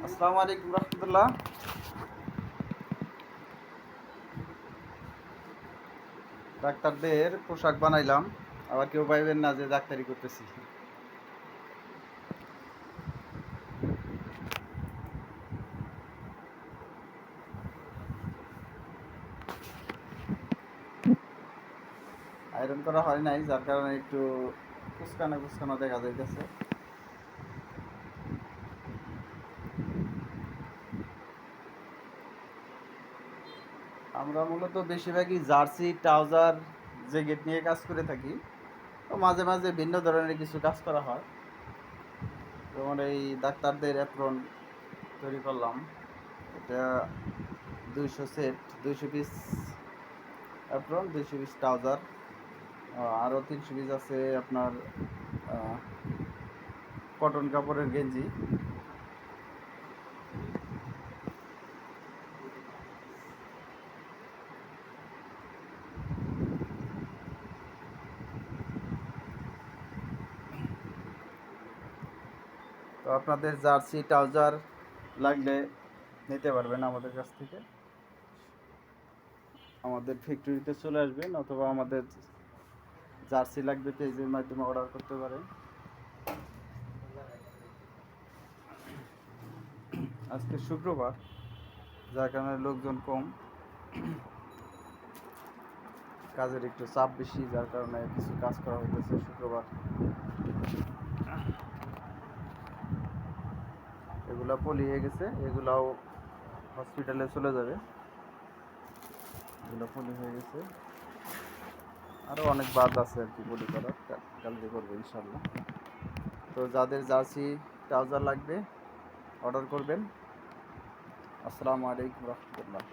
আসসালামু আলাইকুম রহমতুল্লাহ। ডাক্তারদের পোশাক বানাইলাম, আবার কেউ পাইবেন না যে ডাক্তারি করতেছি। আয়রন করা হয় নাই, যার কারণে একটু কুচকানো কুচকানো দেখা যাইতেছে। আমরা মূলত বেশিরভাগই জার্সি, ট্রাউজার, জ্যাকেট নিয়ে কাজ করে থাকি। তো মাঝে মাঝে ভিন্ন ধরনের কিছু কাজ করা হয়। যেমন এই ডাক্তারদের অ্যাপ্রন তৈরি করলাম। এটা 200 set, 200 piece apron, 200 piece trouser, আরও 300 পিস আছে আপনার কটন কাপড়ের গেঞ্জি। তো আপনাদের জার্সি, ট্রাউজার লাগলে নিতে পারবেন আমাদের কাছ থেকে। আমাদের ফ্যাক্টরিতে চলে আসবেন, অথবা আমাদের জার্সি লাগবে পেজের মাধ্যমে অর্ডার করতে পারেন। আজকে শুক্রবার, যার কারণে লোকজন কম, কাজের একটু চাপ বেশি, যার কারণে কিছু কাজ করা হইতেছে শুক্রবার। এগুলা পলি হয়ে গেছে, এগুলাও হসপিটালে চলে যাবে। এগুলো পলি হয়ে গেছে, আরও অনেক বাদ আছে আর কি পলি করার, কালকে করবো ইনশাল্লাহ। তো যাদের জার্সি, ট্রাউজার লাগবে অর্ডার করবেন। আসসালামু আলাইকুম রহমতুল্লাহ।